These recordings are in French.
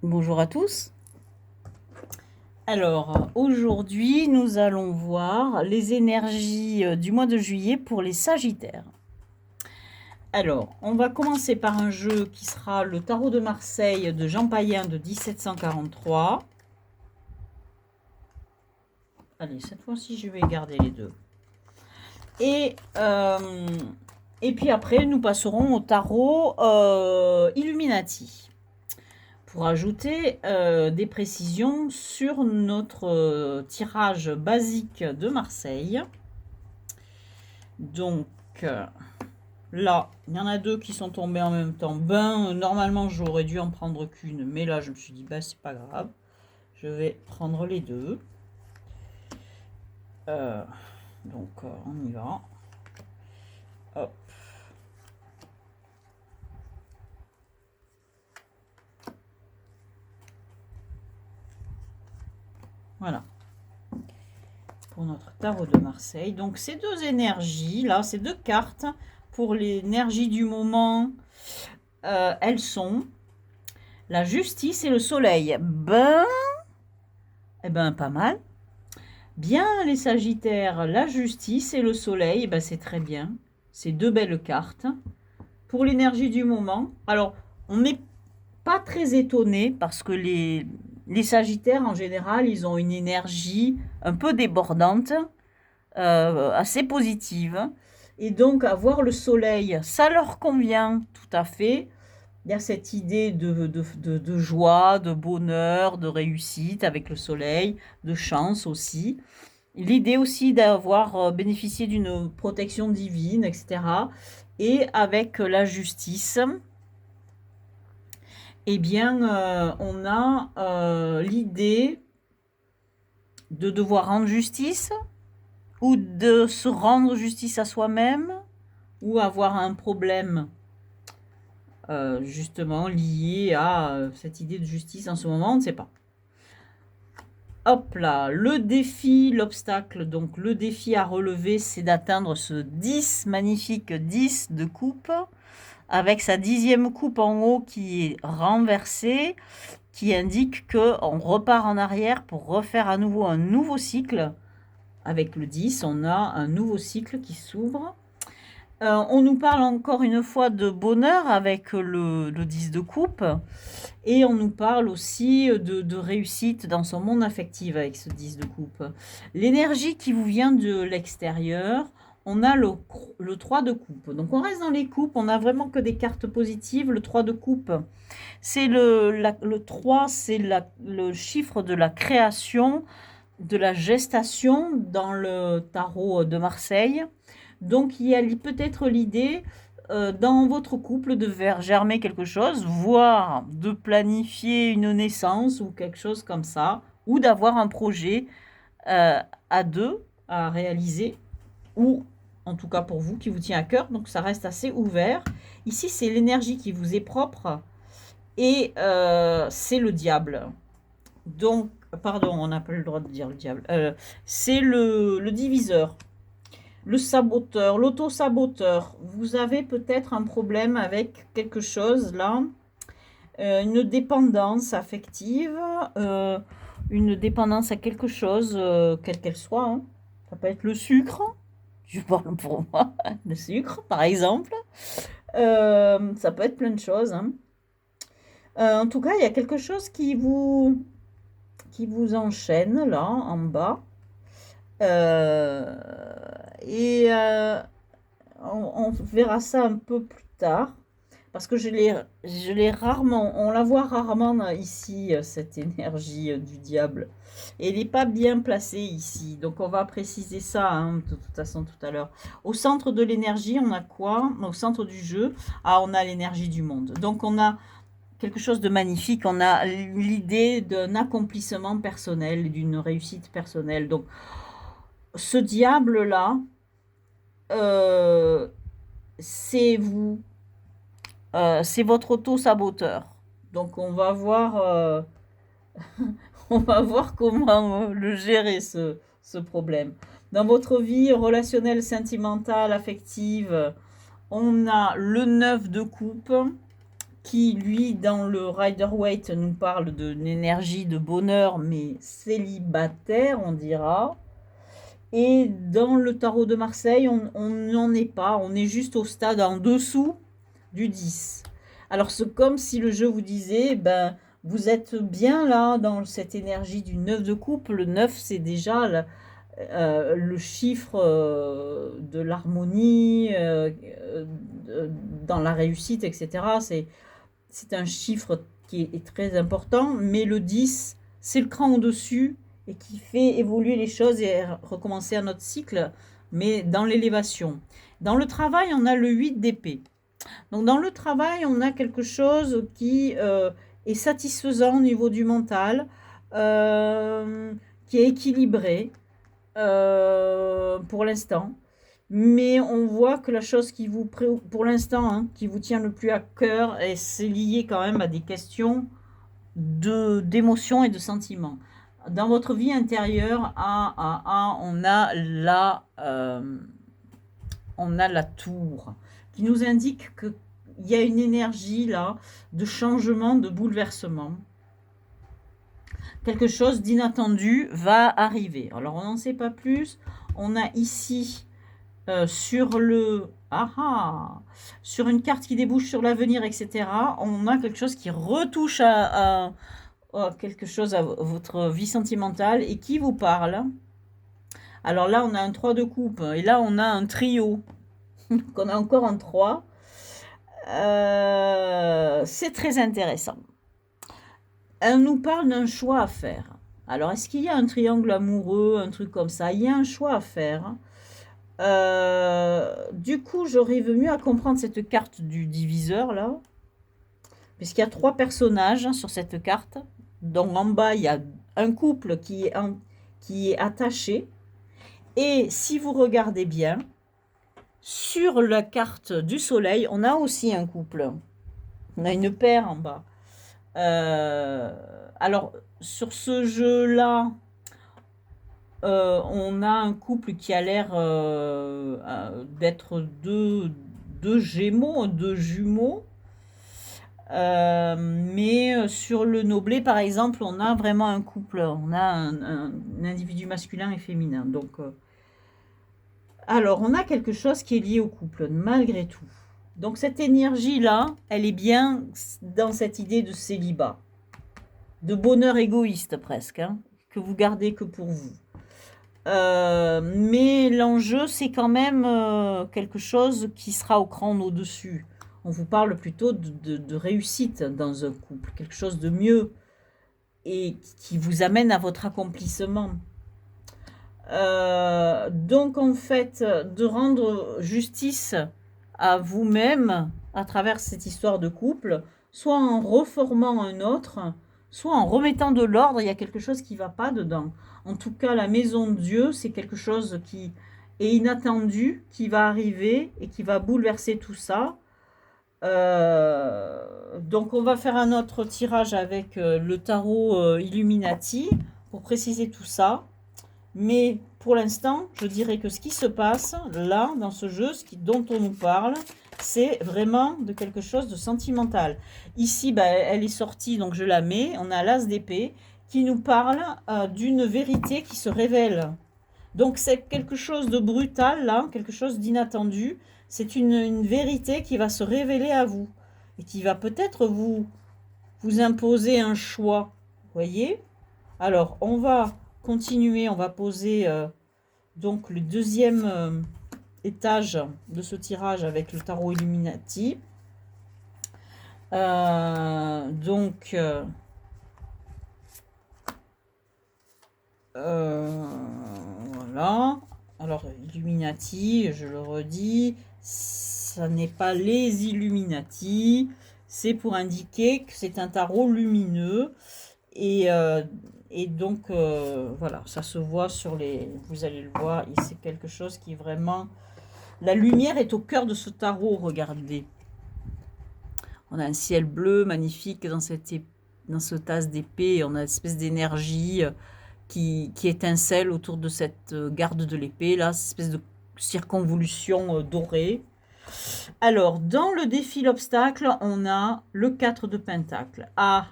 Bonjour à tous. Alors, aujourd'hui, nous allons voir les énergies du mois de juillet pour les Sagittaires. Alors, on va commencer par un jeu qui sera le Tarot de Marseille de Jean Payen de 1743. Allez, cette fois-ci, je vais garder les deux. Et puis après, nous passerons au Tarot Illuminati, pour ajouter des précisions sur notre tirage basique de Marseille. Donc là, il y en a deux qui sont tombés en même temps. Normalement, j'aurais dû en prendre qu'une, mais là, je me suis dit, c'est pas grave. Je vais prendre les deux. Donc, on y va. Hop. Voilà. Pour notre tarot de Marseille. Donc, ces deux énergies, là, ces deux cartes, pour l'énergie du moment, elles sont la justice et le soleil. Eh ben, pas mal. Bien, les Sagittaires, la justice et le soleil, c'est très bien. C'est deux belles cartes. Pour l'énergie du moment, alors, on n'est pas très étonné parce que les Sagittaires, en général, ils ont une énergie un peu débordante, assez positive. Et donc, avoir le soleil, ça leur convient tout à fait. Il y a cette idée de joie, de bonheur, de réussite avec le soleil, de chance aussi. L'idée aussi d'avoir bénéficié d'une protection divine, etc. Et avec la justice, eh bien, on a l'idée de devoir rendre justice, ou de se rendre justice à soi-même, ou avoir un problème justement lié à cette idée de justice en ce moment, on ne sait pas. Hop là, le défi, l'obstacle, donc le défi à relever, c'est d'atteindre ce 10, magnifique 10 de coupe, avec sa 10e coupe en haut qui est renversée, qui indique qu'on repart en arrière pour refaire à nouveau un nouveau cycle. Avec le 10, on a un nouveau cycle qui s'ouvre. On nous parle encore une fois de bonheur avec le 10 de coupe. Et on nous parle aussi de réussite dans son monde affectif avec ce 10 de coupe. L'énergie qui vous vient de l'extérieur, on a le 3 de coupe. Donc on reste dans les coupes, on n'a vraiment que des cartes positives. Le 3 de coupe, c'est le 3, c'est le chiffre de la création, de la gestation dans le tarot de Marseille. Donc il y a peut-être l'idée dans votre couple de faire germer quelque chose, voire de planifier une naissance ou quelque chose comme ça, ou d'avoir un projet à deux à réaliser, ou en tout cas pour vous qui vous tient à cœur. Donc ça reste assez ouvert. Ici c'est l'énergie qui vous est propre et c'est le diable. Donc pardon, on n'a pas le droit de dire le diable. C'est le diviseur. Le saboteur, l'auto-saboteur. Vous avez peut-être un problème avec quelque chose là, une dépendance affective, une dépendance à quelque chose, quelle qu'elle soit. Hein. Ça peut être le sucre, je parle pour moi, le sucre par exemple. Ça peut être plein de choses. Hein. En tout cas, il y a quelque chose qui vous enchaîne là en bas. Et on verra ça un peu plus tard. Parce que je l'ai rarement, on la voit rarement ici, cette énergie du diable. Et elle n'est pas bien placée ici. Donc on va préciser ça hein, de toute façon tout à l'heure. Au centre de l'énergie, on a quoi? Au centre du jeu, on a l'énergie du monde. Donc on a quelque chose de magnifique. On a l'idée d'un accomplissement personnel, d'une réussite personnelle. Donc ce diable-là, c'est vous. C'est votre auto-saboteur. Donc on va voir, on va voir comment le gérer ce problème. Dans votre vie relationnelle, sentimentale, affective, on a le 9 de coupe qui, lui, dans le Rider-Waite, nous parle d'une énergie de bonheur, mais célibataire, on dira. Et dans le tarot de Marseille, on n'en est pas, on est juste au stade en dessous du 10. Alors c'est comme si le jeu vous disait, ben, vous êtes bien là dans cette énergie du 9 de coupe. Le 9, c'est déjà le chiffre de l'harmonie, dans la réussite, etc. C'est un chiffre qui est très important, mais le 10, c'est le cran au-dessus et qui fait évoluer les choses et recommencer un autre cycle, mais dans l'élévation. Dans le travail, on a le 8 d'épée. Donc dans le travail, on a quelque chose qui est satisfaisant au niveau du mental, qui est équilibré pour l'instant. Mais on voit que la chose qui vous préoccupe pour l'instant, hein, qui vous tient le plus à cœur, et c'est lié quand même à des questions d'émotions et de sentiments. Dans votre vie intérieure, on a la tour qui nous indique qu'il y a une énergie là de changement, de bouleversement. Quelque chose d'inattendu va arriver. Alors on n'en sait pas plus. On a ici sur une carte qui débouche sur l'avenir, etc. On a quelque chose qui retouche à quelque chose à votre vie sentimentale et qui vous parle. Alors là, on a un 3 de coupe et là, on a un trio. qu'on a encore un 3. C'est très intéressant. Elle nous parle d'un choix à faire. Alors, est-ce qu'il y a un triangle amoureux, un truc comme ça? Il y a un choix à faire. Du coup, j'arrive mieux à comprendre cette carte du diviseur, là. Puisqu'il y a 3 personnages sur cette carte. Donc, en bas, il y a un couple qui est attaché. Et si vous regardez bien, sur la carte du soleil, on a aussi un couple. On a une paire en bas. Alors, sur ce jeu-là, on a un couple qui a l'air d'être deux gémeaux, deux jumeaux. Mais sur le Noblet, par exemple, on a vraiment un couple. On a un individu masculin et féminin. Donc, alors, on a quelque chose qui est lié au couple, malgré tout. Donc, cette énergie-là, elle est bien dans cette idée de célibat, de bonheur égoïste presque, hein, que vous gardez que pour vous. Mais l'enjeu, c'est quand même quelque chose qui sera au cran au-dessus. On vous parle plutôt de réussite dans un couple, quelque chose de mieux et qui vous amène à votre accomplissement. Donc en fait, de rendre justice à vous-même à travers cette histoire de couple, soit en reformant un autre, soit en remettant de l'ordre. Il y a quelque chose qui ne va pas dedans. En tout cas, la maison de Dieu, c'est quelque chose qui est inattendu, qui va arriver et qui va bouleverser tout ça. Donc on va faire un autre tirage avec le tarot Illuminati pour préciser tout ça. Mais pour l'instant, je dirais que ce qui se passe là, dans ce jeu, dont on nous parle, c'est vraiment de quelque chose de sentimental. Ici, elle est sortie, donc je la mets. On a l'as d'épée qui nous parle d'une vérité qui se révèle. Donc c'est quelque chose de brutal, là, quelque chose d'inattendu. C'est une vérité qui va se révéler à vous et qui va peut-être vous imposer un choix. Vous voyez? Alors, on va continuer, on va poser donc le deuxième étage de ce tirage avec le tarot Illuminati. Voilà. Alors, Illuminati, je le redis, ça n'est pas les Illuminati, c'est pour indiquer que c'est un tarot lumineux. Et donc, voilà, ça se voit sur les... Vous allez le voir, c'est quelque chose qui est vraiment... La lumière est au cœur de ce tarot, regardez. On a un ciel bleu magnifique dans ce tasse d'épée. On a une espèce d'énergie qui étincelle autour de cette garde de l'épée, là, cette espèce de circonvolution dorée. Alors, dans le défi l'obstacle, on a le 4 de Pentacle. Ah,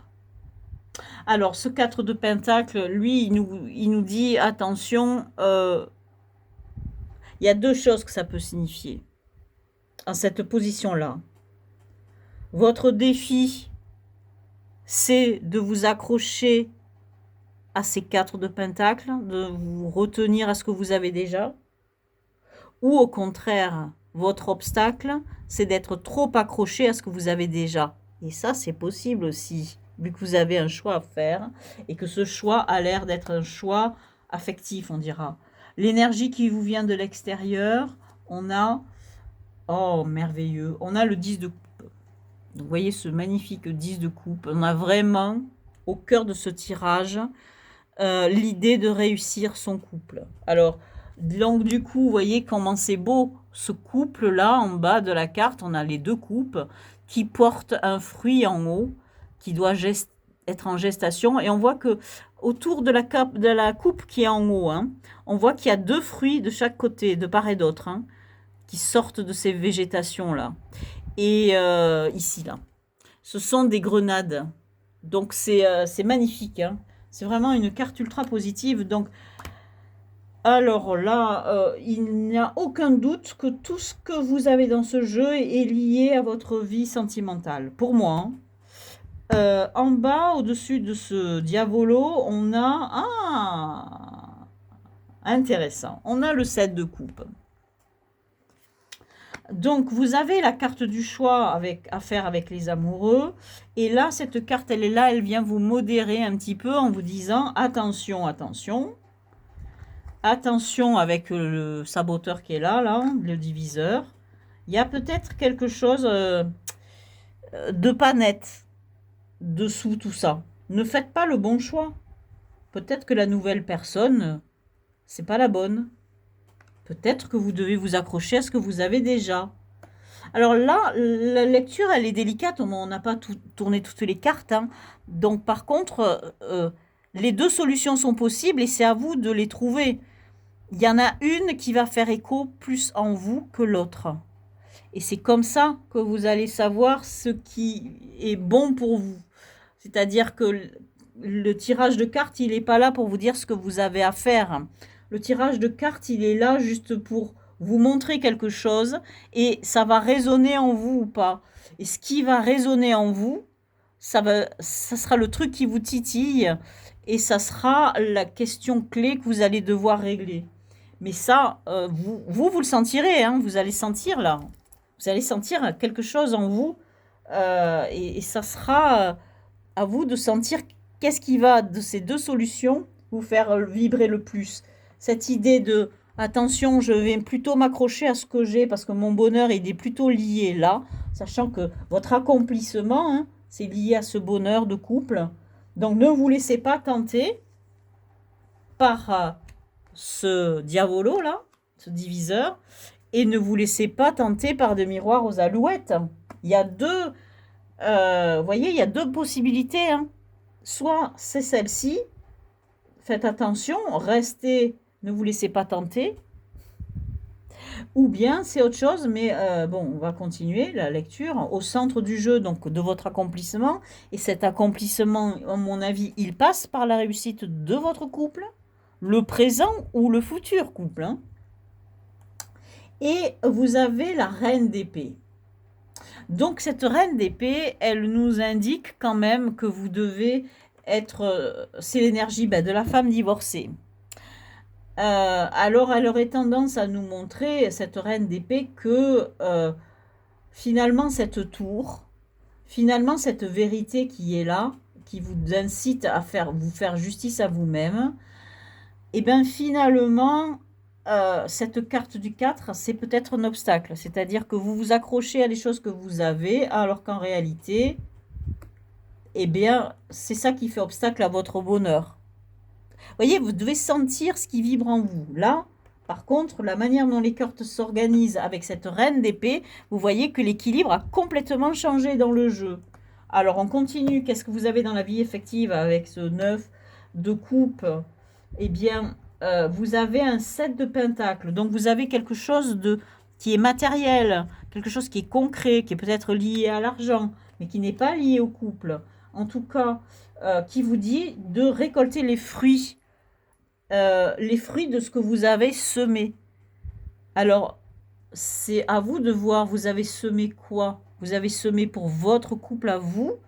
alors ce 4 de Pentacle, lui, il nous dit, attention, il y a deux choses que ça peut signifier en cette position-là. Votre défi, c'est de vous accrocher à ces 4 de Pentacle, de vous retenir à ce que vous avez déjà. Ou au contraire, votre obstacle, c'est d'être trop accroché à ce que vous avez déjà. Et ça, c'est possible aussi, vu que vous avez un choix à faire et que ce choix a l'air d'être un choix affectif, on dira. L'énergie qui vous vient de l'extérieur, on a, oh merveilleux, on a le 10 de coupe. Donc, vous voyez ce magnifique 10 de coupe. On a vraiment, au cœur de ce tirage, l'idée de réussir son couple. Alors, donc du coup, vous voyez comment c'est beau, ce couple-là, en bas de la carte, on a les deux coupes qui portent un fruit en haut, qui doit être en gestation, et on voit que autour de la coupe qui est en haut, hein, on voit qu'il y a deux fruits de chaque côté, de part et d'autre, hein, qui sortent de ces végétations-là. Et ici, là. Ce sont des grenades. Donc, c'est magnifique, hein. C'est vraiment une carte ultra positive. Donc, alors là, il n'y a aucun doute que tout ce que vous avez dans ce jeu est lié à votre vie sentimentale. Pour moi, hein. En bas, au-dessus de ce diavolo, on a... Ah, intéressant. On a le 7 de coupe. Donc, vous avez la carte du choix à faire avec les amoureux. Et là, cette carte, elle est là, elle vient vous modérer un petit peu en vous disant, attention, attention. Attention avec le saboteur qui est là, le diviseur. Il y a peut-être quelque chose de pas net dessous tout ça. Ne faites pas le bon choix. Peut-être que la nouvelle personne, c'est pas la bonne. Peut-être que vous devez vous accrocher à ce que vous avez déjà. Alors là, la lecture, elle est délicate. On n'a pas tourné toutes les cartes, hein. Donc par contre, les deux solutions sont possibles et c'est à vous de les trouver. Il y en a une qui va faire écho plus en vous que l'autre. Et c'est comme ça que vous allez savoir ce qui est bon pour vous. C'est-à-dire que le tirage de cartes, il n'est pas là pour vous dire ce que vous avez à faire. Le tirage de cartes, il est là juste pour vous montrer quelque chose et ça va résonner en vous ou pas. Et ce qui va résonner en vous, ça sera le truc qui vous titille et ça sera la question clé que vous allez devoir régler. Mais ça, vous le sentirez, hein, vous allez sentir là. Vous allez sentir quelque chose en vous et ça sera à vous de sentir qu'est-ce qui va de ces deux solutions vous faire vibrer le plus. Cette idée de attention, je vais plutôt m'accrocher à ce que j'ai parce que mon bonheur il est plutôt lié là, sachant que votre accomplissement, hein, c'est lié à ce bonheur de couple. Donc ne vous laissez pas tenter par ce diavolo là, ce diviseur, et ne vous laissez pas tenter par des miroirs aux alouettes. Il y a deux, vous voyez, il y a deux possibilités, hein. Soit c'est celle-ci, faites attention, restez, ne vous laissez pas tenter, ou bien c'est autre chose, mais bon, on va continuer la lecture. Au centre du jeu, donc de votre accomplissement, et cet accomplissement, à mon avis, il passe par la réussite de votre couple, le présent ou le futur couple, hein. Et vous avez la reine d'épée. Donc cette reine d'épée, elle nous indique quand même que vous devez être... c'est l'énergie de la femme divorcée. Alors elle aurait tendance à nous montrer, cette reine d'épée, que finalement cette tour, finalement cette vérité qui est là, qui vous incite à vous faire justice à vous-même, et bien finalement... cette carte du 4, c'est peut-être un obstacle. C'est-à-dire que vous vous accrochez à des choses que vous avez, alors qu'en réalité, eh bien, c'est ça qui fait obstacle à votre bonheur. Vous voyez, vous devez sentir ce qui vibre en vous. Là, par contre, la manière dont les cartes s'organisent avec cette reine d'épée, vous voyez que l'équilibre a complètement changé dans le jeu. Alors, on continue. Qu'est-ce que vous avez dans la vie effective avec ce 9 de coupe? Eh bien... vous avez un 7 de pentacle, donc vous avez quelque chose qui est matériel, quelque chose qui est concret, qui est peut-être lié à l'argent, mais qui n'est pas lié au couple. En tout cas, qui vous dit de récolter les fruits de ce que vous avez semé. Alors, c'est à vous de voir, vous avez semé quoi? Vous avez semé pour votre couple à vous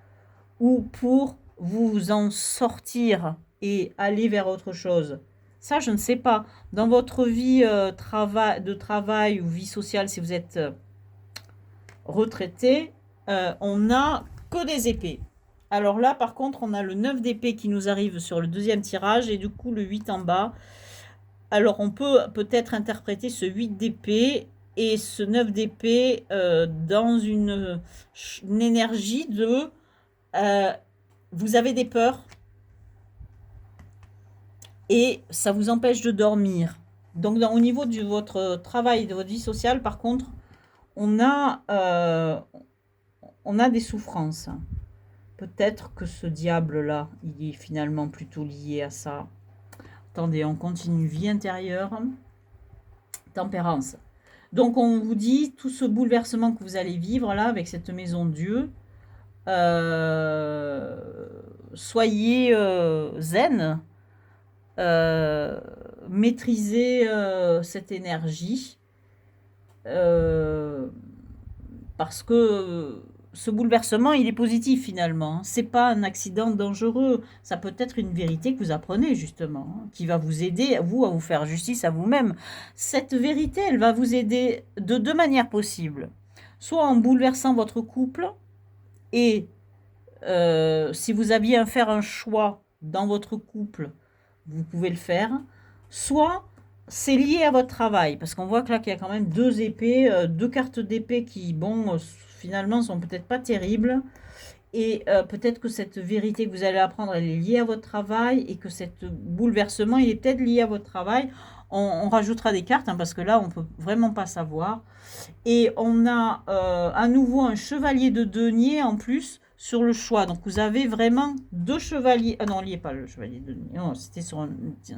ou pour vous en sortir et aller vers autre chose? Ça, je ne sais pas. Dans votre vie de travail ou vie sociale, si vous êtes retraité, on n'a que des épées. Alors là, par contre, on a le 9 d'épée qui nous arrive sur le deuxième tirage et du coup le 8 en bas. Alors on peut peut-être interpréter ce 8 d'épée et ce 9 d'épée dans une énergie de vous avez des peurs et ça vous empêche de dormir. Donc au niveau de votre travail, de votre vie sociale, par contre, on a des souffrances. Peut-être que ce diable-là, il est finalement plutôt lié à ça. Attendez, on continue. Vie intérieure, tempérance. Donc on vous dit, tout ce bouleversement que vous allez vivre là, avec cette maison Dieu, soyez zen, maîtrisez cette énergie, parce que ce bouleversement, il est positif finalement. C'est pas un accident dangereux. Ça peut être une vérité que vous apprenez justement, qui va vous aider, vous, à vous faire justice à vous-même. Cette vérité, elle va vous aider de deux manières possibles. Soit en bouleversant votre couple, et si vous aviez à faire un choix dans votre couple, vous pouvez le faire. Soit c'est lié à votre travail, parce qu'on voit que là qu'il y a quand même deux épées, deux cartes d'épée qui, bon, finalement sont peut-être pas terribles. Et peut-être que cette vérité que vous allez apprendre, elle est liée à votre travail et que cet bouleversement, il est peut-être lié à votre travail. On rajoutera des cartes, hein, parce que là, on peut vraiment pas savoir. Et on a à nouveau un chevalier de denier en plus sur le choix. Donc vous avez vraiment deux chevaliers. Ah non, il n'y est pas le chevalier de denier. Non, c'était sur un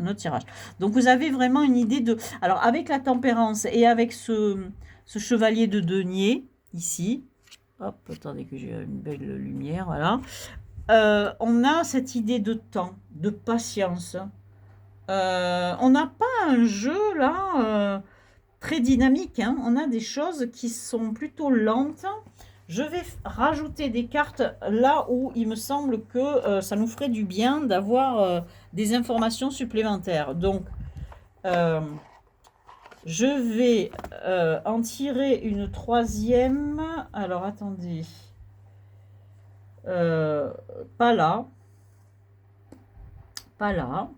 autre tirage. Donc vous avez vraiment une idée de... Alors avec la tempérance et avec ce chevalier de denier, ici, hop, attendez que j'ai une belle lumière, voilà. On a cette idée de temps, de patience. On n'a pas un jeu là très dynamique, hein. On a des choses qui sont plutôt lentes. Je vais rajouter des cartes là où il me semble que ça nous ferait du bien d'avoir des informations supplémentaires. Donc, je vais en tirer une troisième. Alors, attendez. Pas là. Pas là.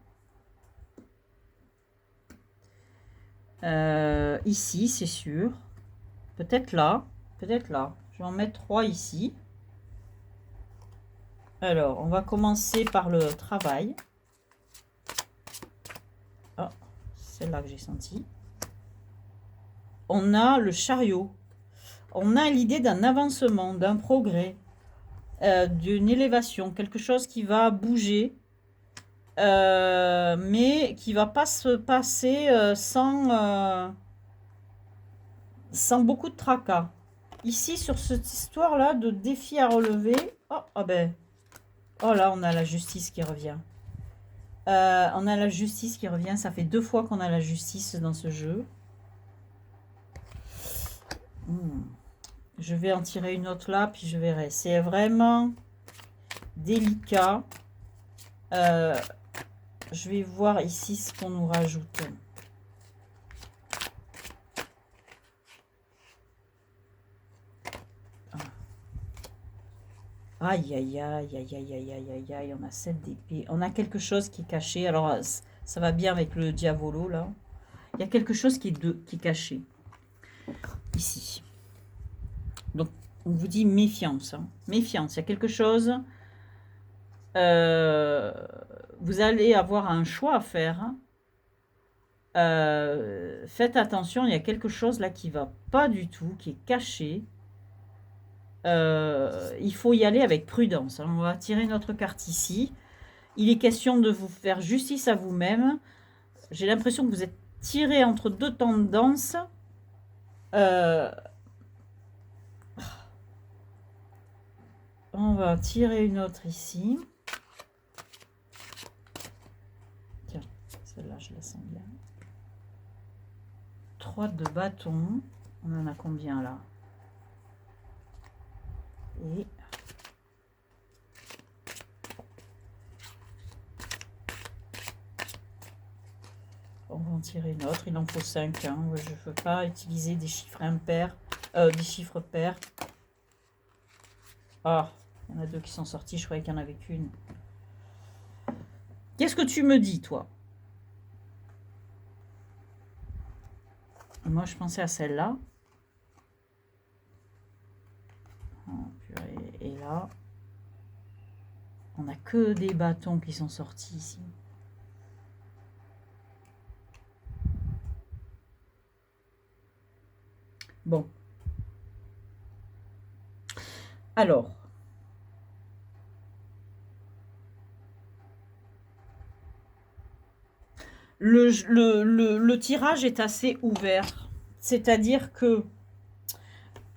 Ici, c'est sûr. Peut-être là. Peut-être là. Je vais en mettre 3 ici. Alors, on va commencer par le travail. Oh, c'est là que j'ai senti. On a le chariot. On a l'idée d'un avancement, d'un progrès, d'une élévation, quelque chose qui va bouger, mais qui va pas se passer sans beaucoup de tracas. Ici, sur cette histoire-là de défi à relever, oh, ah ben, oh là, on a la justice qui revient. On a la justice qui revient. Ça fait 2 fois qu'on a la justice dans ce jeu. Je vais en tirer une autre là, puis je verrai. C'est vraiment délicat. Je vais voir ici ce qu'on nous rajoute. Aïe, aïe, aïe, aïe, aïe, aïe, aïe, aïe, aïe, on a 7 d'épée. On a quelque chose qui est caché. Alors, ça va bien avec le diavolo, là. Il y a quelque chose qui est caché. Ici. Donc, on vous dit méfiance. Hein. Méfiance, il y a quelque chose... vous allez avoir un choix à faire. Hein. Faites attention, il y a quelque chose là qui va pas du tout, qui est caché. Il faut y aller avec prudence. On va tirer notre carte ici. Il est question de vous faire justice à vous-même. J'ai l'impression que vous êtes tiré entre deux tendances. On va tirer une autre ici. Tiens, celle-là, je la sens bien. 3 de bâton. On en a combien là? Et on va en tirer une autre. Il en faut 5. Hein. Je ne veux pas utiliser des chiffres impairs, des chiffres pairs. Ah, il y en a 2 qui sont sortis. Je croyais qu'il n'y en avait qu'une. Qu'est-ce que tu me dis, toi? Moi, je pensais à celle-là. Oh, purée. Et là, on n'a que des bâtons qui sont sortis ici. Bon. Alors. Le tirage est assez ouvert. C'est-à-dire que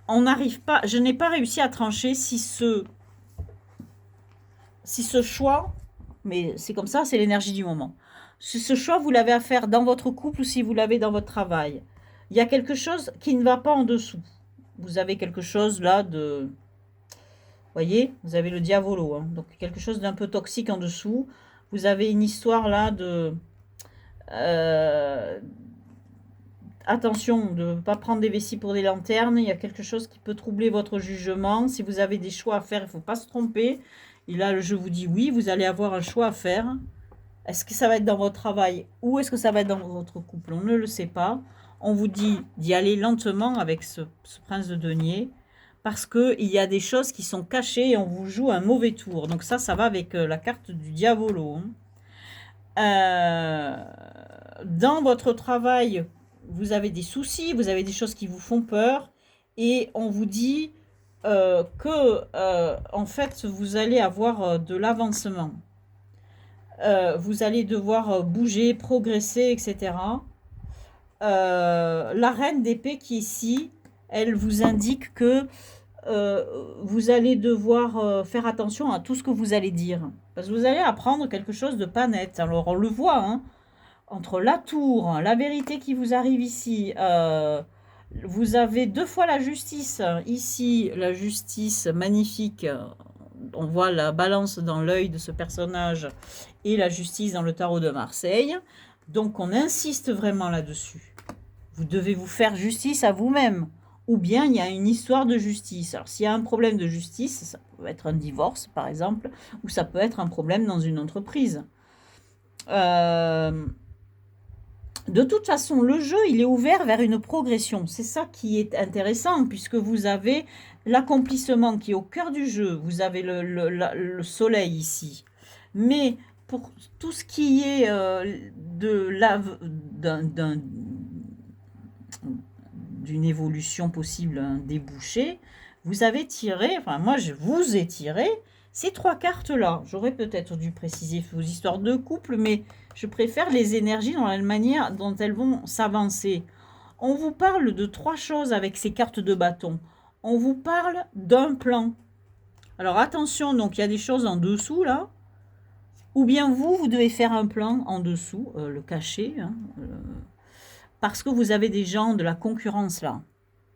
on n'arrive pas, je n'ai pas réussi à trancher si ce choix, mais c'est comme ça, c'est l'énergie du moment. Si ce choix, vous l'avez à faire dans votre couple ou si vous l'avez dans votre travail. Il y a quelque chose qui ne va pas en dessous. Vous avez quelque chose là de... Vous voyez, vous avez le diavolo, hein, donc quelque chose d'un peu toxique en dessous. Vous avez une histoire là de... attention de ne pas prendre des vessies pour des lanternes. Il y a quelque chose qui peut troubler votre jugement. Si vous avez des choix à faire, il ne faut pas se tromper. Et là, je vous dis oui, vous allez avoir un choix à faire. Est-ce que ça va être dans votre travail ou est-ce que ça va être dans votre couple? On ne le sait pas. On vous dit d'y aller lentement avec ce prince de denier parce qu'il y a des choses qui sont cachées et on vous joue un mauvais tour. Donc ça va avec la carte du diavolo. Dans votre travail, vous avez des soucis, vous avez des choses qui vous font peur et on vous dit que en fait vous allez avoir de l'avancement. Vous allez devoir bouger, progresser, etc. La reine d'épée qui est ici, elle vous indique que vous allez devoir faire attention à tout ce que vous allez dire. Parce que vous allez apprendre quelque chose de pas net. Alors on le voit, hein, entre la tour, la vérité qui vous arrive ici, vous avez 2 fois la justice. Ici, la justice magnifique. On voit la balance dans l'œil de ce personnage et la justice dans le tarot de Marseille. Donc on insiste vraiment là-dessus. Vous devez vous faire justice à vous-même. Ou bien il y a une histoire de justice. Alors s'il y a un problème de justice, ça peut être un divorce par exemple, ou ça peut être un problème dans une entreprise. De toute façon, le jeu, il est ouvert vers une progression. C'est ça qui est intéressant, puisque vous avez l'accomplissement qui est au cœur du jeu. Vous avez le soleil ici. Mais pour tout ce qui est d'une évolution possible, un débouché, vous avez tiré, enfin moi je vous ai tiré ces 3 cartes-là. J'aurais peut-être dû préciser vos histoires de couple, mais je préfère les énergies dans la manière dont elles vont s'avancer. On vous parle de 3 choses avec ces cartes de bâton. On vous parle d'un plan. Alors attention, donc il y a des choses en dessous là. Ou bien vous devez faire un plan en dessous, le cacher, hein, parce que vous avez des gens de la concurrence là.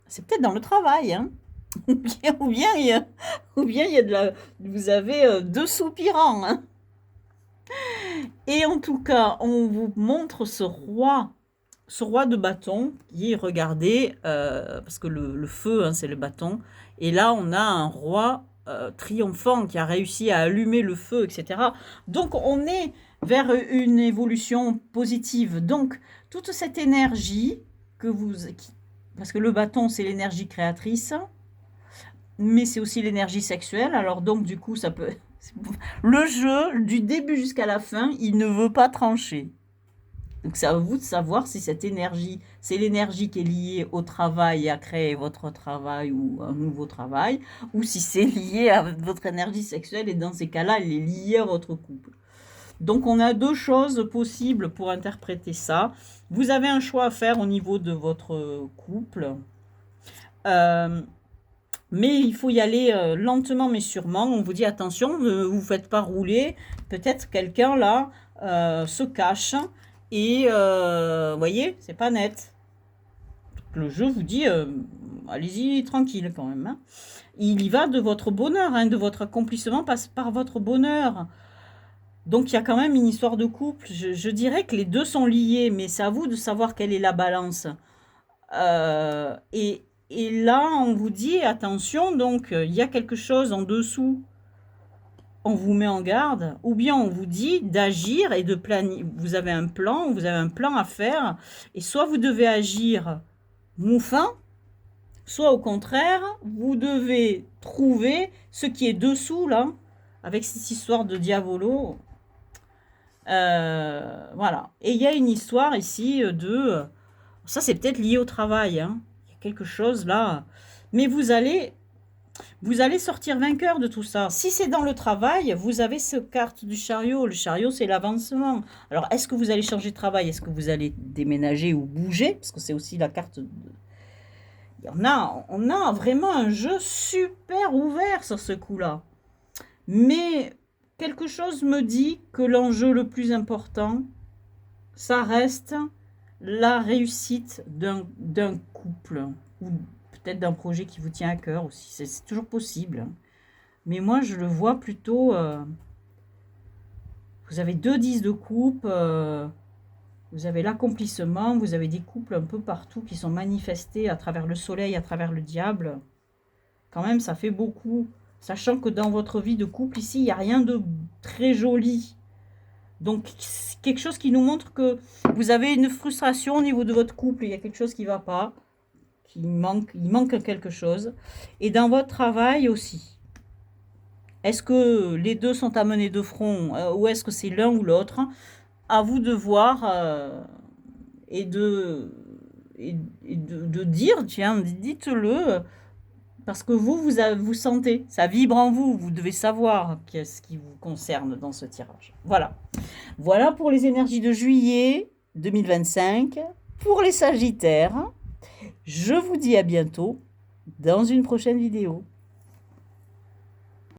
C'est peut-être dans le travail, hein. Ou bien il y a de la... Vous avez 2 soupirants, hein. Et en tout cas, on vous montre ce roi de bâton qui est, regardez, parce que le feu, hein, c'est le bâton. Et là, on a un roi triomphant qui a réussi à allumer le feu, etc. Donc, on est vers une évolution positive. Donc, toute cette énergie que parce que le bâton, c'est l'énergie créatrice, mais c'est aussi l'énergie sexuelle. Alors donc, du coup, ça peut... Le jeu, du début jusqu'à la fin, il ne veut pas trancher. Donc c'est à vous de savoir si cette énergie, c'est l'énergie qui est liée au travail et à créer votre travail ou un nouveau travail, ou si c'est lié à votre énergie sexuelle et dans ces cas-là, elle est liée à votre couple. Donc on a 2 choses possibles pour interpréter ça. Vous avez un choix à faire au niveau de votre couple. Mais il faut y aller lentement mais sûrement. On vous dit attention, ne vous faites pas rouler. Peut-être quelqu'un là se cache et vous voyez, c'est pas net. Le jeu vous dit allez-y tranquille quand même, hein. Il y va de votre bonheur, hein, de votre accomplissement passe par votre bonheur. Donc il y a quand même une histoire de couple. Je dirais que les deux sont liés, mais c'est à vous de savoir quelle est la balance. Et là, on vous dit attention, donc il y a quelque chose en dessous. On vous met en garde, ou bien on vous dit d'agir et de planifier. Vous avez un plan à faire, et soit vous devez agir moufin, soit au contraire, vous devez trouver ce qui est dessous là, avec cette histoire de diavolo. Voilà. Et il y a une histoire ici de... Ça, c'est peut-être lié au travail, hein. Il y a quelque chose là. Mais vous allez sortir vainqueur de tout ça. Si c'est dans le travail, vous avez cette carte du chariot. Le chariot, c'est l'avancement. Alors, est-ce que vous allez changer de travail? Est-ce que vous allez déménager ou bouger? Parce que c'est aussi la carte... On a vraiment un jeu super ouvert sur ce coup-là. Mais quelque chose me dit que l'enjeu le plus important, ça reste la réussite d'un couple ou peut-être d'un projet qui vous tient à cœur aussi. C'est toujours possible. Mais moi, je le vois plutôt... vous avez 2 10 de coupe, vous avez l'accomplissement, vous avez des couples un peu partout qui sont manifestés à travers le soleil, à travers le diable. Quand même, ça fait beaucoup. Sachant que dans votre vie de couple, ici, il n'y a rien de très joli. Donc, c'est quelque chose qui nous montre que vous avez une frustration au niveau de votre couple. Il y a quelque chose qui ne va pas, il manque quelque chose. Et dans votre travail aussi. Est-ce que les deux sont amenés de front ou est-ce que c'est l'un ou l'autre? À vous de voir et de dire, tiens, dites-le, parce que vous sentez, ça vibre en vous, vous devez savoir qu'est-ce qui vous concerne dans ce tirage. Voilà. Voilà pour les énergies de juillet 2025. Pour les Sagittaires, je vous dis à bientôt dans une prochaine vidéo.